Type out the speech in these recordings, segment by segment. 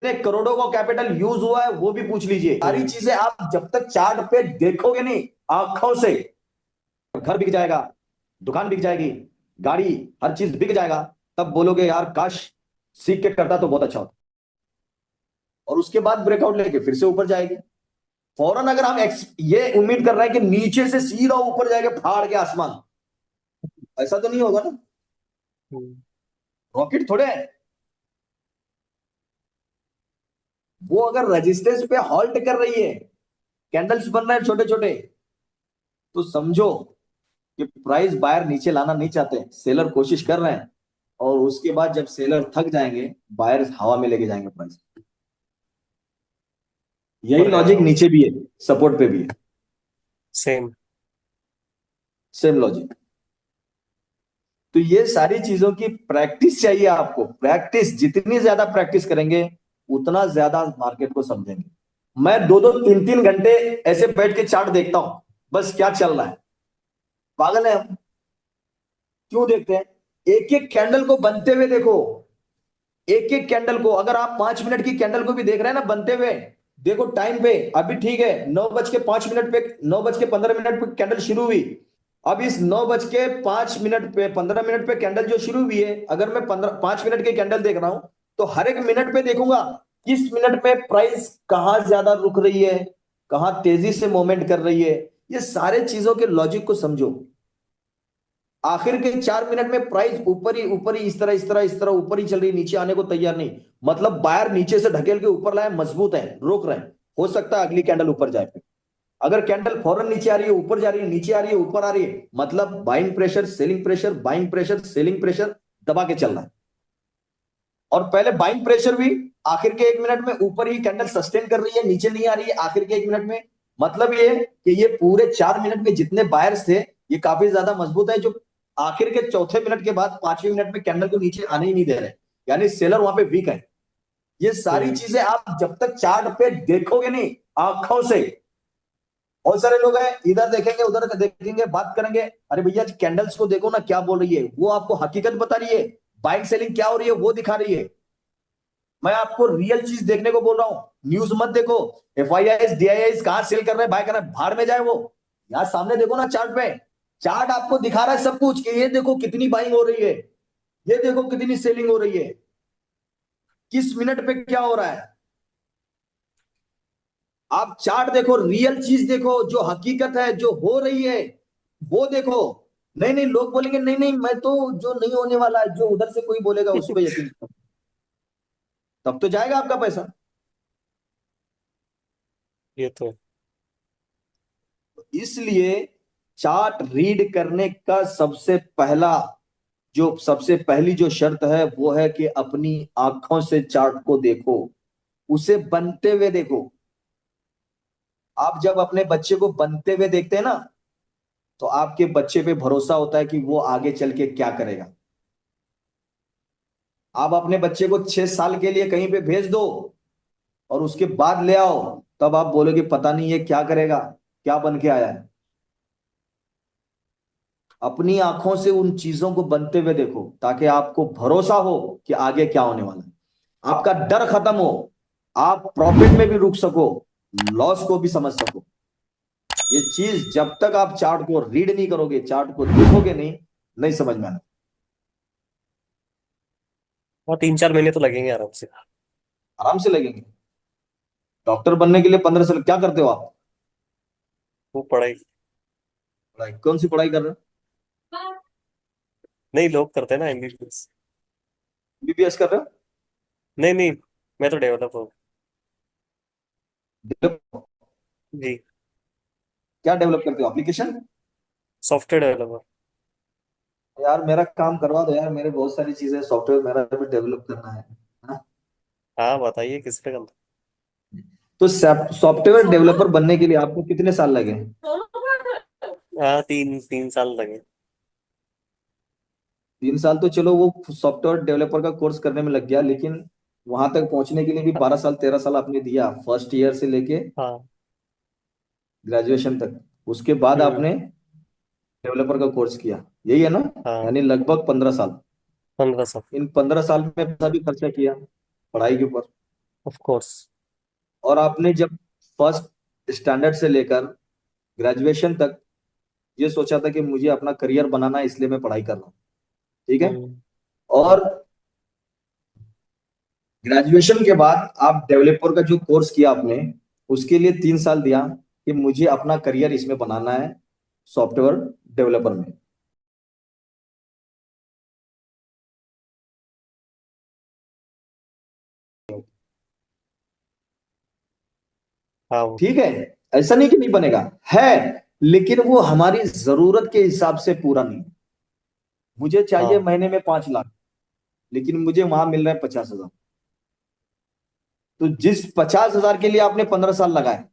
कितने करोड़ों का कैपिटल यूज हुआ है वो भी पूछ लीजिए। सारी हम्म। चीजें आप जब तक चार्ट पे देखोगे नहीं आंखों से, घर बिक जाएगा, दुकान बिक जाएगी, गाड़ी, हर चीज बिक जाएगा, तब बोलोगे यार काश सीख के करता तो बहुत अच्छा होता। और उसके बाद ब्रेकआउट लेके फिर से ऊपर जाएगी। फौरन अगर हम ये उम्मीद कर रहे हैं कि नीचे से सीधा ऊपर जाएगा फाड़ के आसमान, ऐसा तो नहीं होगा ना। हम्म। रॉकेट थोड़े है। वो अगर रेजिस्टेंस पे हॉल्ट कर रही है, कैंडल्स बन रहे हैं छोटे छोटे, तो समझो कि प्राइस बायर नीचे लाना नहीं चाहते, सेलर कोशिश कर रहे हैं। और उसके बाद जब सेलर थक जाएंगे, बायर हवा में लेके जाएंगे प्राइस। यही ऊपर लॉजिक जाएगा। नीचे भी है, सपोर्ट पे भी है। सेम। Same logic. तो ये सारी चीजों की प्रैक्टिस चाहिए आपको। प्रैक्टिस जितनी ज्यादा प्रैक्टिस करेंगे उतना ज्यादा मार्केट को समझेंगे। मैं दो दो तीन तीन घंटे ऐसे बैठ के चार्ट देखता हूं, बस क्या चल रहा है। पागल है हम। क्यों देखते हैं? एक एक कैंडल को बनते हुए देखो। एक एक कैंडल को, अगर आप 5 मिनट की कैंडल को भी देख रहे हैं ना बनते हुए, देखो टाइम पे अभी ठीक है 9:05 पे, 9:15 पे कैंडल शुरू हुई। अब इस 9:05 पे 15 मिनट पे कैंडल जो शुरू हुई है, अगर मैं 5 मिनट की कैंडल देख रहा हूं, तो हर एक मिनट पे देखूंगा किस मिनट में प्राइस कहां ज्यादा रुक रही है, कहां तेजी से मूवमेंट कर रही है। ये सारे चीजों के लॉजिक को समझो। आखिर के 4 मिनट में प्राइस ऊपर ही इस तरह ऊपर ही चल रही, नीचे आने को तैयार नहीं। मतलब बायर नीचे से ढकेल के ऊपर लाए, मजबूत है, रोक रहे हैं। हो सकता है अगली कैंडल ऊपर जाए फिर। अगर कैंडल फौरन नीचे आ रही है, ऊपर जा रही है, नीचे आ रही है, ऊपर आ रही है, मतलब buying pressure, selling pressure, buying pressure, selling pressure दबा के चल रहा है। और पहले बाइंग प्रेशर भी आखिर के 1 मिनट में ऊपर ही कैंडल सस्टेन कर रही है, नीचे नहीं आ रही है आखिर के 1 मिनट में। मतलब ये कि ये पूरे 4 मिनट में जितने बायर्स थे, ये काफी ज्यादा मजबूत है, जो आखिर के चौथे मिनट के बाद 5वें मिनट में कैंडल को नीचे आने ही नहीं दे रहे। यानी सेलर वहां पे वीक है। ये सारी हम्म। चीजें आप जब तक चार्ट पे देखोगे नहीं आंखों से। बहुत सारे लोग हैं इधर देखेंगे उधर देखेंगे, बात करेंगे, अरे भैया कैंडल्स को देखो ना क्या बोल रही है, वो आपको हकीकत बता रही है। बाइंग सेलिंग क्या हो रही है वो दिखा रही है। मैं आपको रियल चीज देखने को बोल रहा हूँ, न्यूज मत देखो। FIIs DIIs कहाँ सेल कर रहे हैं, बाय कर रहे हैं, भाड़ में जाए वो। यहाँ सामने देखो ना चार्ट पे। चार्ट आपको दिखा रहा है सब कुछ कि ये देखो कितनी बाइंग हो रही है, ये देखो कितनी सेलिंग हो रही है, किस मिनट पे क्या हो रहा है। आप चार्ट देखो, रियल चीज देखो, जो हकीकत है जो हो रही है वो देखो। नहीं नहीं, लोग बोलेंगे नहीं नहीं मैं तो, जो नहीं होने वाला है, जो उधर से कोई बोलेगा उस पर यकीन करो, तब तो जाएगा आपका पैसा। ये तो है। इसलिए चार्ट रीड करने का सबसे पहली जो शर्त है वो है कि अपनी आंखों से चार्ट को देखो, उसे बनते हुए देखो। आप जब अपने बच्चे को बनते हुए देखते हैं ना, तो आपके बच्चे पे भरोसा होता है कि वो आगे चल के क्या करेगा। आप अपने बच्चे को 6 साल के लिए कहीं पे भेज दो और उसके बाद ले आओ, तब आप बोलोगे पता नहीं ये क्या करेगा, क्या बन के आया है। अपनी आंखों से उन चीजों को बनते हुए देखो ताकि आपको भरोसा हो कि आगे क्या होने वाला है, आपका डर खत्म हो, आप प्रॉफिट में भी रुक सको, लॉस को भी समझ सको। ये चीज जब तक आप चार्ट को रीड नहीं करोगे, चार्ट को देखोगे नहीं, नहीं समझ में आना। और 3-4 महीने तो लगेंगे आराम से। आराम से लगेंगे। डॉक्टर बनने के लिए 15 साल क्या करते हो आप? वो पढ़ाई। पढ़ाई कौन सी पढ़ाई कर रहे हो? नहीं, लोग करते हैं ना MBBS। BBS कर रहे हो? नहीं नहीं, मैं तो डेवलपर हूँ। Develop- जी। क्या डेवलप करते हो, एप्लीकेशन? Software developer. यार मेरा काम करवा दो यार, मेरे बहुत सारी चीजें सॉफ्टवेयर मेरा भी डेवलप करना है ना? हाँ, बताइए किस पे करना। तो सॉफ्टवेयर डेवलपर बनने के लिए आपको कितने साल लगे? हाँ, 3-3 साल लगे। 3 साल तो चलो वो सॉफ्टवेयर डेवलपर का कोर्स करने में लग गया, लेकिन वहां तक पहुंचने के लिए भी 12 साल 13 साल आपने दिया, फर्स्ट ईयर से लेके हाँ। ग्रेजुएशन तक। उसके बाद हम्म। आपने डेवलपर का कोर्स किया, यही है ना? हाँ, यानी लगभग 15 साल। 15 साल। इन 15 साल में पैसा भी खर्चा किया पढ़ाई के ऊपर। Of course. और आपने जब फर्स्ट स्टैंडर्ड से लेकर ग्रेजुएशन तक ये सोचा था कि मुझे अपना करियर बनाना है, इसलिए मैं पढ़ाई कर रहा हूँ, ठीक है। हम्म। और ग्रेजुएशन के बाद आप डेवलपर का जो कोर्स किया आपने, उसके लिए 3 साल दिया कि मुझे अपना करियर इसमें बनाना है, सॉफ्टवेयर डेवलपर में। हाँ वो। ठीक है, ऐसा नहीं कि नहीं बनेगा, है, लेकिन वो हमारी जरूरत के हिसाब से पूरा नहीं। मुझे चाहिए हाँ। महीने में 5 लाख, लेकिन मुझे वहां मिल रहा है 50,000। तो जिस 50,000 के लिए आपने 15 साल लगाए,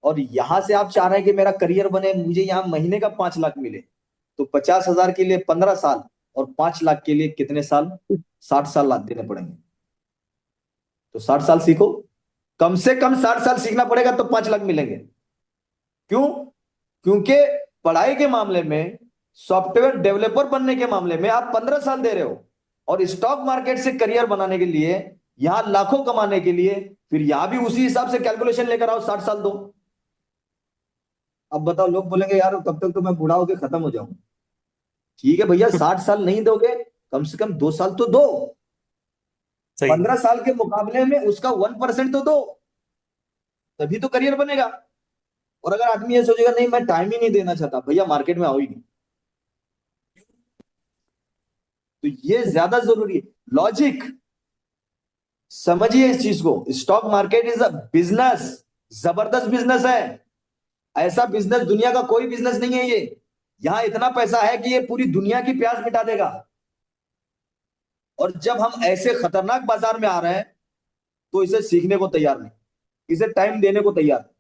और यहां से आप चाह रहे हैं कि मेरा करियर बने, मुझे यहाँ महीने का 5 लाख मिले, तो 50,000 के लिए 15 साल, और 5 लाख के लिए कितने साल? 60 साल लाद देने पड़ेंगे। तो 60 साल सीखो, कम से कम 60 साल सीखना पड़ेगा तो 5 लाख मिलेंगे। क्यों? क्योंकि पढ़ाई के मामले में, सॉफ्टवेयर डेवलपर बनने के मामले में आप 15 साल दे रहे हो, और स्टॉक मार्केट से करियर बनाने के लिए, यहां लाखों कमाने के लिए, फिर यहां भी उसी हिसाब से कैलकुलेशन लेकर आओ, 60 साल दो। अब बताओ, लोग बोलेंगे यार तब तक तो मैं बूढ़ा होकर खत्म हो जाऊंगा। ठीक है भैया, 60 साल नहीं दोगे, कम से कम 2 साल तो दो। सही है। 15 साल के मुकाबले में उसका 1% तो दो, तभी तो करियर बनेगा। और अगर आदमी ये सोचेगा नहीं मैं टाइम ही नहीं देना चाहता, भैया मार्केट में आओ ही नहीं। तो ये ज्यादा जरूरी है, लॉजिक समझिए इस चीज को। Stock market is a business, जबरदस्त बिजनेस है। ऐसा बिजनेस दुनिया का कोई बिजनेस नहीं है ये। यहां इतना पैसा है कि ये पूरी दुनिया की प्यास मिटा देगा। और जब हम ऐसे खतरनाक बाजार में आ रहे हैं, तो इसे सीखने को तैयार नहीं, इसे टाइम देने को तैयार नहीं।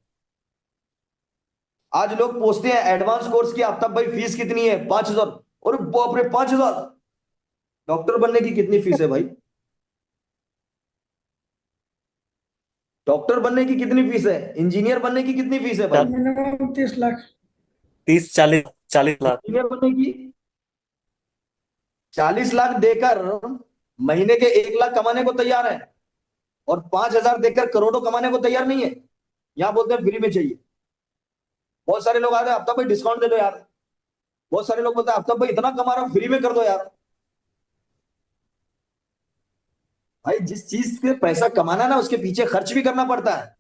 आज लोग पूछते हैं एडवांस कोर्स की आफ्ताब भाई फीस कितनी है? 5,000। और बाप रे, 5,000! डॉक्टर बनने की कितनी फीस है भाई? डॉक्टर बनने की कितनी फीस है? इंजीनियर बनने की कितनी फीस है भाई? मिनिमम 30 लाख। 30 40 40 लाख। इंजीनियर बनने की 40 लाख देकर महीने के 1 लाख कमाने को तैयार है, और 5,000 देकर करोड़ों कमाने को तैयार नहीं है। यहां बोलते हैं फ्री में चाहिए। बहुत सारे लोग आते हैं, आफ्ताब भाई डिस्काउंट दे दो यार। बहुत सारे लोग बोलते हैं आफ्ताब भाई इतना कमा रहा हूं, फ्री में कर दो यार। भाई जिस चीज पे पैसा कमाना है ना, उसके पीछे खर्च भी करना पड़ता है।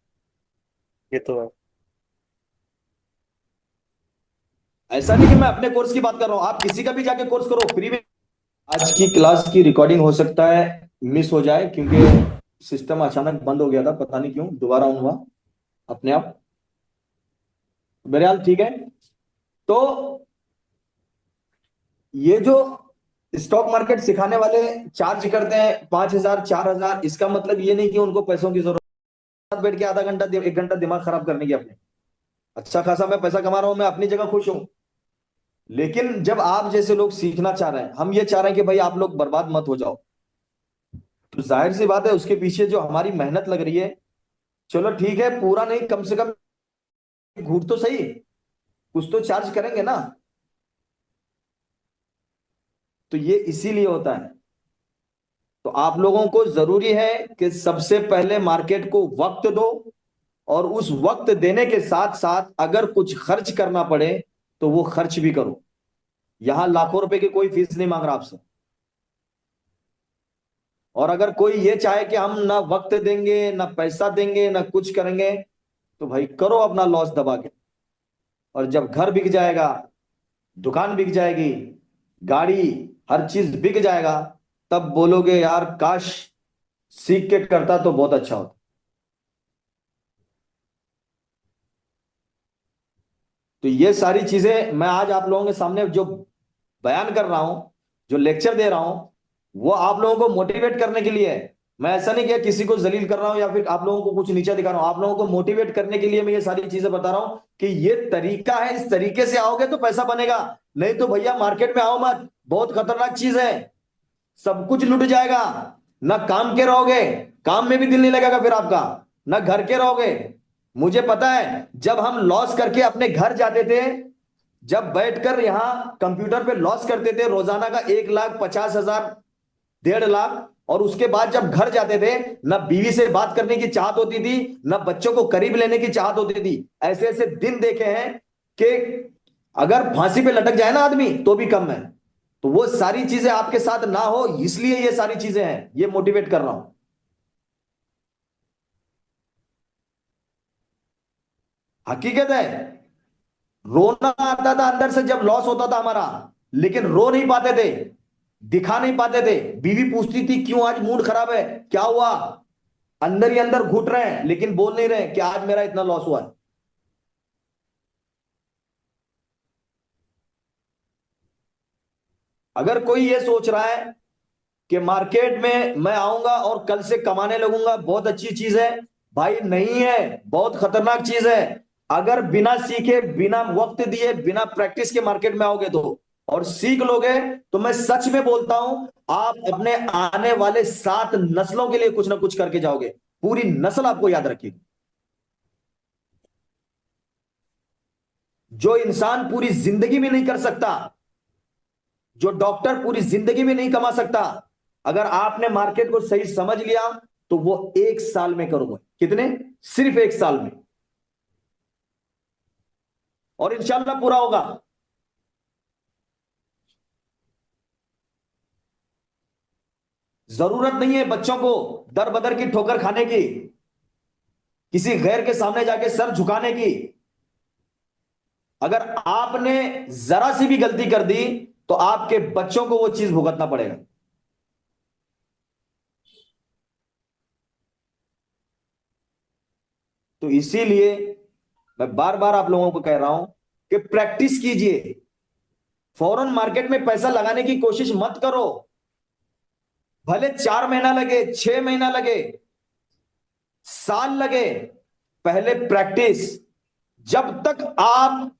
ये तो है। ऐसा नहीं कि मैं अपने कोर्स की बात कर रहा हूं, आप किसी का भी जाके कोर्स करो फ्री में। आज की क्लास की रिकॉर्डिंग हो सकता है मिस हो जाए, क्योंकि सिस्टम अचानक बंद हो गया था, पता नहीं क्यों दोबारा ऑन हुआ अपने आप। बहरहाल ठीक है। तो ये जो स्टॉक मार्केट सिखाने वाले चार्ज करते हैं 5,000 4,000, इसका मतलब ये नहीं कि उनको पैसों की जरूरत। बैठ के आधा घंटा 1 घंटा दिमाग खराब करने की अपने, अच्छा खासा मैं पैसा कमा रहा हूं, मैं अपनी जगह खुश हूं। लेकिन जब आप जैसे लोग सीखना चाह रहे हैं, हम ये चाह रहे हैं कि भाई आप लोग बर्बाद मत हो जाओ, तो जाहिर सी बात है उसके पीछे जो हमारी मेहनत लग रही है, चलो ठीक है पूरा नहीं, कम से कम घूट तो सही, कुछ तो चार्ज करेंगे ना। तो ये इसीलिए होता है। तो आप लोगों को जरूरी है कि सबसे पहले मार्केट को वक्त दो, और उस वक्त देने के साथ साथ अगर कुछ खर्च करना पड़े तो वो खर्च भी करो। यहां लाखों रुपए की कोई फीस नहीं मांग रहा आपसे। और अगर कोई ये चाहे कि हम ना वक्त देंगे ना पैसा देंगे ना कुछ करेंगे, तो भाई करो अपना लॉस दबा के। और जब घर बिक जाएगा, दुकान बिक जाएगी, गाड़ी, हर चीज बिक जाएगा, तब बोलोगे यार काश सीख के करता तो बहुत अच्छा होता। तो ये सारी चीजें मैं आज आप लोगों के सामने जो बयान कर रहा हूं, जो लेक्चर दे रहा हूं, वो आप लोगों को मोटिवेट करने के लिए है। मैं ऐसा नहीं किया किसी को जलील कर रहा हूं या फिर आप लोगों को कुछ नीचा दिखा रहा हूं, आप लोगों को मोटिवेट करने के लिए मैं ये सारी चीजें बता रहा हूं कि ये तरीका है, इस तरीके से आओगे तो पैसा बनेगा। नहीं तो भैया मार्केट में आओ मत, बहुत खतरनाक चीज है, सब कुछ लूट जाएगा। ना काम के रहोगे, काम में भी दिल नहीं लगेगा फिर आपका, ना घर के रहोगे। मुझे पता है जब हम लॉस करके अपने घर जाते थे, जब बैठकर यहां कंप्यूटर पे लॉस करते थे रोजाना का 1,50,000 1.5 लाख, और उसके बाद जब घर जाते थे, ना बीवी से बात करने की चाहत होती थी, ना बच्चों को करीब लेने की चाहत होती थी। ऐसे ऐसे दिन देखे हैं कि अगर फांसी पे लटक जाए ना आदमी तो भी कम है। तो वो सारी चीजें आपके साथ ना हो, इसलिए ये सारी चीजें हैं, ये मोटिवेट कर रहा हूं। हकीकत है। रोना आता था अंदर से जब लॉस होता था हमारा, लेकिन रो नहीं पाते थे, दिखा नहीं पाते थे। बीवी पूछती थी क्यों आज मूड खराब है, क्या हुआ। अंदर ही अंदर घुट रहे हैं लेकिन बोल नहीं रहे कि आज मेरा इतना लॉस हुआ है। अगर कोई ये सोच रहा है कि मार्केट में मैं आऊंगा और कल से कमाने लगूंगा, बहुत अच्छी चीज है, भाई नहीं है, बहुत खतरनाक चीज है। अगर बिना सीखे, बिना वक्त दिए, बिना प्रैक्टिस के मार्केट में आओगे तो, और सीख लोगे, तो मैं सच में बोलता हूं, आप अपने आने वाले 7 नस्लों के लिए कुछ ना कुछ करके जाओगे। पूरी नस्ल आपको याद रखेगी। जो इंसान पूरी जिंदगी में नहीं कर सकता, जो डॉक्टर पूरी जिंदगी में नहीं कमा सकता, अगर आपने मार्केट को सही समझ लिया तो वो 1 साल में करोगे। कितने? सिर्फ 1 साल में। और इंशाल्लाह पूरा होगा। जरूरत नहीं है बच्चों को दर बदर की ठोकर खाने की, किसी गैर के सामने जाके सर झुकाने की। अगर आपने जरा सी भी गलती कर दी तो आपके बच्चों को वो चीज भुगतना पड़ेगा। तो इसीलिए मैं बार बार आप लोगों को कह रहा हूं कि प्रैक्टिस कीजिए। फौरन मार्केट में पैसा लगाने की कोशिश मत करो। भले 4 महीना लगे, 6 महीना लगे, साल लगे, पहले प्रैक्टिस। जब तक आप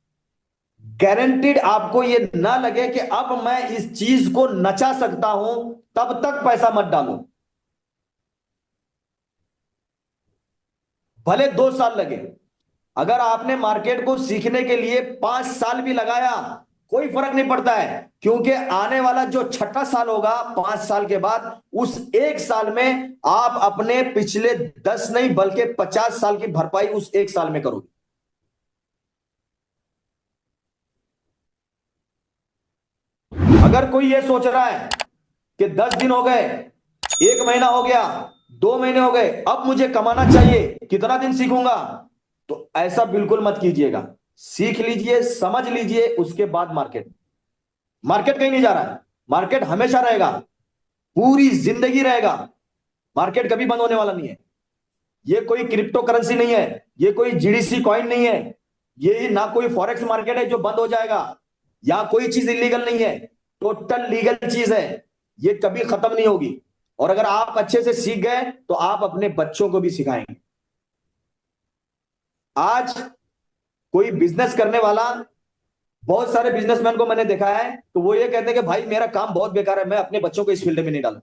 गारंटीड आपको ये ना लगे कि अब मैं इस चीज को नचा सकता हूं, तब तक पैसा मत डालो। भले 2 साल लगे। अगर आपने मार्केट को सीखने के लिए 5 साल भी लगाया, कोई फर्क नहीं पड़ता है, क्योंकि आने वाला जो छठा साल होगा 5 साल के बाद, उस 1 साल में आप अपने पिछले 10 नहीं बल्कि 50 साल की भरपाई उस 1 साल में करोगे। अगर कोई ये सोच रहा है कि 10 दिन हो गए, 1 महीना हो गया, 2 महीने हो गए, अब मुझे कमाना चाहिए, कितना दिन सीखूंगा, तो ऐसा बिल्कुल मत कीजिएगा। सीख लीजिए, समझ लीजिए, उसके बाद मार्केट। मार्केट कहीं नहीं जा रहा है, मार्केट हमेशा रहेगा, पूरी जिंदगी रहेगा। मार्केट कभी बंद होने वाला नहीं है। ये कोई क्रिप्टो करेंसी नहीं है, ये कोई जीडीसी कॉइन नहीं है, ये ना कोई फॉरेक्स मार्केट है जो बंद हो जाएगा, या कोई चीज इलीगल नहीं है, टोटल लीगल चीज है। ये कभी खत्म नहीं होगी। और अगर आप अच्छे से सीख गए तो आप अपने बच्चों को भी सिखाएंगे। आज कोई बिजनेस करने वाला, बहुत सारे बिजनेसमैन को मैंने देखा है, तो वो ये कहते हैं कि भाई मेरा काम बहुत बेकार है, मैं अपने बच्चों को इस फील्ड में नहीं डालूं,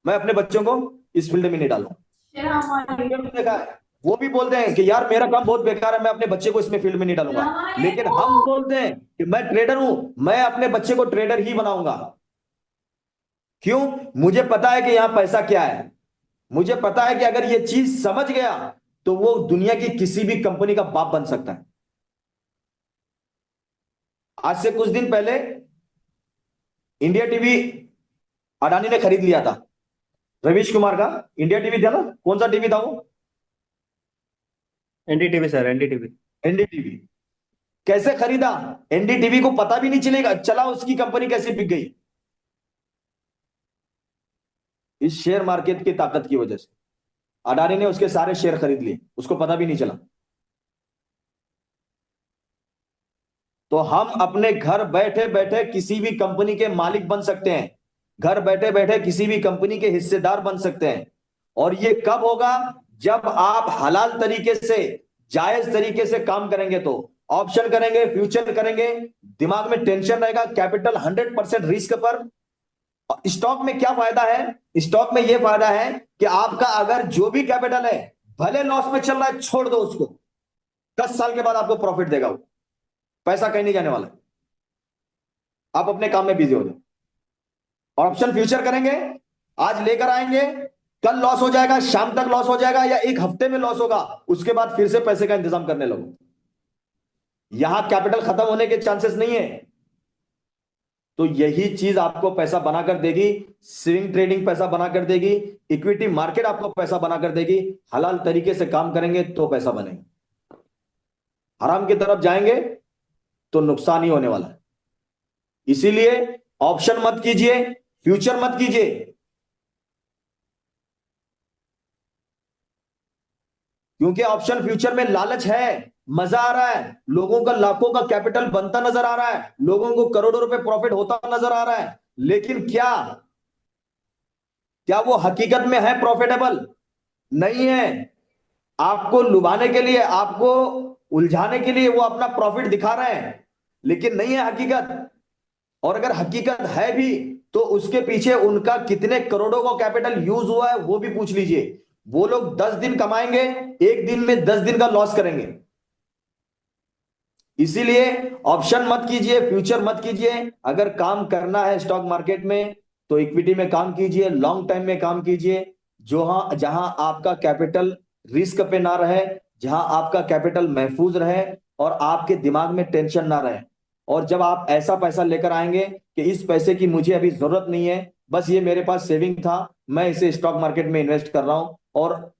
मैं अपने बच्चों को इस फील्ड में नहीं डालूं। देखा है, वो भी बोलते हैं कि यार मेरा काम बहुत बेकार है, मैं अपने बच्चे को इसमें फील्ड में नहीं डालूंगा। लेकिन हम बोलते हैं कि मैं ट्रेडर हूं, मैं अपने बच्चे को ट्रेडर ही बनाऊंगा। क्यों? मुझे पता है कि यहां पैसा क्या है। मुझे पता है कि अगर ये चीज समझ गया तो वो दुनिया की किसी भी कंपनी का बाप बन सकता है। आज से कुछ दिन पहले इंडिया टीवी अडानी ने खरीद लिया था, रवीश कुमार का। इंडिया टीवी था ना, कौन सा टीवी था वो? NDTV sir, NDTV. एनडीटीवी। कैसे खरीदा? एनडीटीवी को पता भी नहीं चलेगा चला उसकी कंपनी कैसे बिक गई। इस शेयर मार्केट की ताकत की वजह से अडानी ने उसके सारे शेयर खरीद लिए, उसको पता भी नहीं चला। तो हम अपने घर बैठे बैठे किसी भी कंपनी के मालिक बन सकते हैं, घर बैठे बैठे किसी भी कंपनी के हिस्सेदार बन सकते हैं। और ये कब होगा? जब आप हलाल तरीके से, जायज तरीके से काम करेंगे। तो ऑप्शन करेंगे, फ्यूचर करेंगे, दिमाग में टेंशन रहेगा, कैपिटल 100% रिस्क पर। स्टॉक में क्या फायदा है? स्टॉक में यह फायदा है कि आपका अगर जो भी कैपिटल है, भले लॉस में चल रहा है, छोड़ दो उसको, 10 साल के बाद आपको प्रॉफिट देगा वो। पैसा कहीं नहीं जाने वाला है। आप अपने काम में बिजी हो जाओ। ऑप्शन फ्यूचर करेंगे, आज लेकर आएंगे, कल लॉस हो जाएगा, शाम तक लॉस हो जाएगा, या एक हफ्ते में लॉस होगा, उसके बाद फिर से पैसे का इंतजाम करने लगो। यहां कैपिटल खत्म होने के चांसेस नहीं है। तो यही चीज आपको पैसा बनाकर देगी। स्विंग ट्रेडिंग पैसा बनाकर देगी, इक्विटी मार्केट आपको पैसा बनाकर देगी। हलाल तरीके से काम करेंगे तो पैसा बनेगा। हराम की तरफ जाएंगे तो नुकसान ही होने वाला है। इसीलिए ऑप्शन मत कीजिए, फ्यूचर मत कीजिए। क्योंकि ऑप्शन फ्यूचर में लालच है, मजा आ रहा है, लोगों का लाखों का कैपिटल बनता नजर आ रहा है, लोगों को करोड़ों रुपए प्रॉफिट होता नजर आ रहा है। लेकिन क्या क्या वो हकीकत में है प्रॉफिटेबल? नहीं है। आपको लुभाने के लिए, आपको उलझाने के लिए वो अपना प्रॉफिट दिखा रहे हैं, लेकिन नहीं है हकीकत। और अगर हकीकत है भी, तो उसके पीछे उनका कितने करोड़ों का कैपिटल यूज हुआ है वो भी पूछ लीजिए। वो लोग 10 दिन कमाएंगे, एक दिन में 10 दिन का लॉस करेंगे। इसीलिए ऑप्शन मत कीजिए, फ्यूचर मत कीजिए। अगर काम करना है स्टॉक मार्केट में, तो इक्विटी में काम कीजिए, लॉन्ग टाइम में काम कीजिए। जो हाँ, जहां आपका कैपिटल रिस्क पे ना रहे, जहां आपका कैपिटल महफूज रहे, और आपके दिमाग में टेंशन ना रहे। और जब आप ऐसा पैसा लेकर आएंगे कि इस पैसे की मुझे अभी जरूरत नहीं है, बस ये मेरे पास सेविंग था, मैं इसे स्टॉक मार्केट में इन्वेस्ट कर रहा हूं, और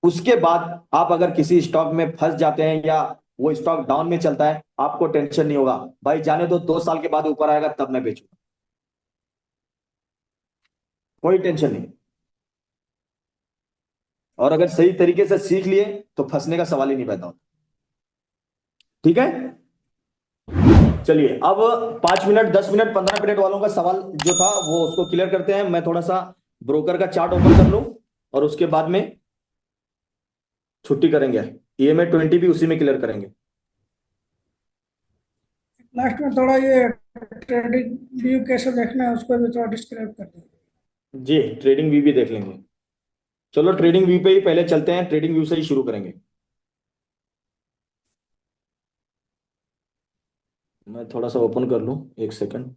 उसके बाद आप अगर किसी स्टॉक में फंस जाते हैं, या वो स्टॉक डाउन में चलता है, आपको टेंशन नहीं होगा। भाई जाने दो, 2 साल के बाद ऊपर आएगा तब मैं बेचूंगा, कोई टेंशन नहीं। और अगर सही तरीके से सीख लिए तो फंसने का सवाल ही नहीं पैदा होता। ठीक है, चलिए अब 5 मिनट, 10 मिनट, 15 मिनट वालों का सवाल जो था वो उसको क्लियर करते हैं। मैं थोड़ा सा ब्रोकर का चार्ट ओपन कर लूं, और उसके बाद में छुट्टी करेंगे। EMA 20 भी उसी में क्लियर करेंगे। लास्ट में थोड़ा ये ट्रेडिंग व्यू कैसे देखना है उसको भी थोड़ा डिस्क्राइब कर दीजिए। जी, ट्रेडिंग व्यू भी देख लेंगे। चलो ट्रेडिंग व्यू पे ही पहले चलते हैं, ट्रेडिंग व्यू से ही शुरू करेंगे। मैं थोड़ा सा ओपन कर लूं, एक सेकंड।